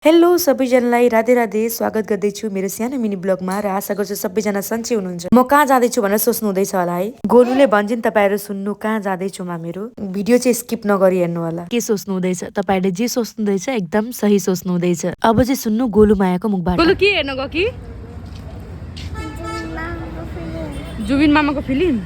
Hello सबैजनालाई राधे राधे स्वागत गर्दैछु मेरो सानो मिनी ब्लगमा र आशा गर्छु सबैजना सन्चै हुनुहुन्छ। म कहाँ जाँदैछु भनेर सोच्नु हुँदैछ होला है। गोलुले भन्छन् तपाईँहरू सुन्नु कहाँ जाँदैछु मेरो भिडियो चाहिँ स्किप नगरी हेर्नु होला। के सोच्नु हुँदैछ तपाईँहरूले जे सोच्नु हुँदैछ एकदम सही सोच्नु हुँदैछ। अब चाहिँ सुन्नु गोलु मायाको मुखबाट। गोलु के हेर्न गयो कि? जुबिन मामाको फिल्म।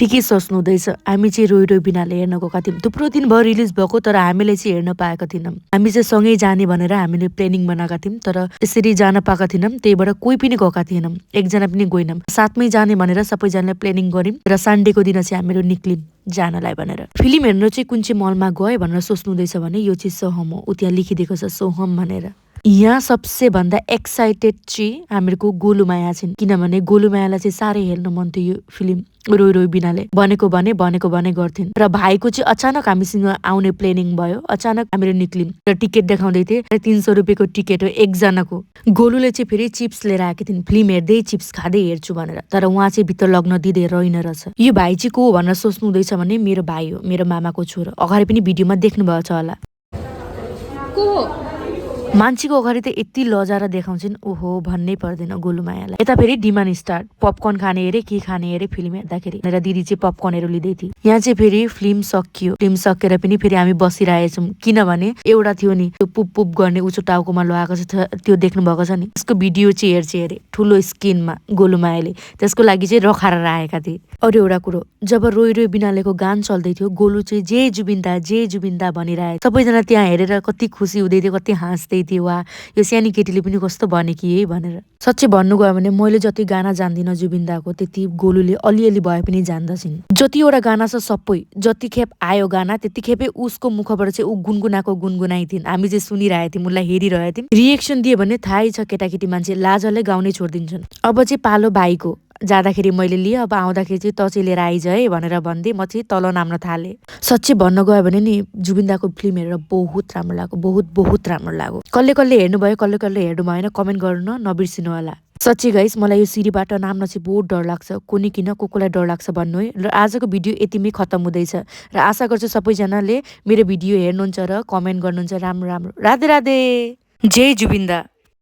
ठिकै सोच्नु हुँदैछ। हामी चाहिँ रोइ रोइ बिनाले हेर्न गएका थियौँ। थुप्रो दिन भयो रिलिज भएको तर हामीले चाहिँ हेर्न पाएका थिएनौँ। हामी चाहिँ सँगै जाने भनेर हामीले प्लानिङ बनाएका थियौँ तर यसरी जान पाएका थिएनौँ। त्यही भएर कोही पनि गएका थिएनौँ, एकजना पनि गएनौँ। साथमै जाने भनेर सबैजनाले प्लानिङ गर्यौँ र सन्डेको दिन चाहिँ हामीहरू निक्लियौँ जानलाई भनेर। फिल्म हेर्न चाहिँ कुन चाहिँ मलमा गए भनेर सोच्नु हुँदैछ भने यो चाहिँ सोहम हो। उ त्यहाँ लेखिदिएको छ सोहम भनेर। यहाँ सबसे भन्दा एक्साइटेड चाहिँ हामीहरूको गोलुमाया छिन्, किनभने गोलुमायालाई चाहिँ साह्रै हेर्न मन थियो यो फिल्म। रोइ रोइ बिनाले भनेको भने गर्थिन् र भाइको चाहिँ अचानक हामीसँग आउने प्लानिङ भयो। अचानक हामीहरू निक्लियौँ र टिकट देखाउँदै थिए। 300 रुपियाँको टिकट हो एकजनाको। गोलुले चाहिँ फेरि चिप्स लिएर आएकी थिइन्, फिल्म हेर्दै चिप्स खाँदै हेर्छु भनेर। तर उहाँ चाहिँ भित्र लग्न दिँदै रहेन रहेछ। यो भाइ चाहिँ को भनेर सोच्नु हुँदैछ भने मेरो भाइ हो, मेरो मामाको छोरो। अगाडि पनि भिडियोमा देख्नुभएको छ होला। मान्छेको अगाडि त यति लजाएर देखाउँछिन् ओहो भन्नै पर्दैन गोलुमायालाई। यता फेरि डिमान्ड स्टार्ट, पपकर्न खाने अरे के खाने अरे फिल्म हेर्दाखेरि। र दिदी चाहिँ पपकर्नहरू लिँदै थिए। यहाँ चाहिँ फेरि फिल्म सकियो। फिल्म सकेर पनि फेरि हामी बसिरहेछौँ, किनभने एउटा थियो नि त्यो पुप पुप गर्ने उचो टाउकोमा लगाएको छ त्यो देख्नु भएको छ नि, त्यसको भिडियो चाहिँ हेर्छ अरे ठुलो स्क्रिनमा गोलुमायाले। त्यसको लागि चाहिँ रखाएर राखेका थिए। अरू एउटा कुरो, जब रोइ रोइ बिनालेको गान चल्दै थियो गोलु चाहिँ जे जुबिन्दा भनिरहेको। सबैजना त्यहाँ हेरेर कति खुसी हुँदै थियो, कति हाँस्दै थियो। वा यो सानी केटीले पनि कस्तो भने कि है भनेर। सच्चै भन्नु गयो भने मैले जति गाना जान्दिनँ जुबिन्दाको त्यति गोलुले अलिअलि भए पनि जान्दछिन्। जतिवटा गाना छ सबै जतिखेप आयो गाना त्यतिखेपै उसको मुखबाट चाहिँ ऊ गुनगुनाइ थिइन्। हामी चाहिँ सुनिरहेको थियौँ, उसलाई हेरिरहेको थियौँ। रिएक्सन दियो भने थाहै छ केटाकेटी मान्छे लाजले गाउनै छोडिदिन्छन्। अब चाहिँ पालो भाइको। जाँदाखेरि मैले लिएँ, अब आउँदाखेरि चाहिँ त चाहिँ लिएर आइज है भनेर भन्दै म चाहिँ तल नाम्न थालेँ। सच्ची भन्न गयो भने नि जुबिन्दाको फिल्म हेरेर बहुत राम्रो लाग्यो, बहुत राम्रो लाग्यो। कसले हेर्नुभयो कसले हेर्नु भएन कमेन्ट गर्नु नबिर्सिनु होला। सच्ची गाइस मलाई यो सिडीबाट नाम्न चाहिँ बहुत डर लाग्छ। कुनै किन कोलाई डर लाग्छ भन्नु है। र आजको भिडियो यतिमै खत्तम हुँदैछ र आशा गर्छु सबैजनाले मेरो भिडियो हेर्नुहुन्छ र कमेन्ट गर्नुहुन्छ राम्रो। राधे राधे, जय जुबिन्दा।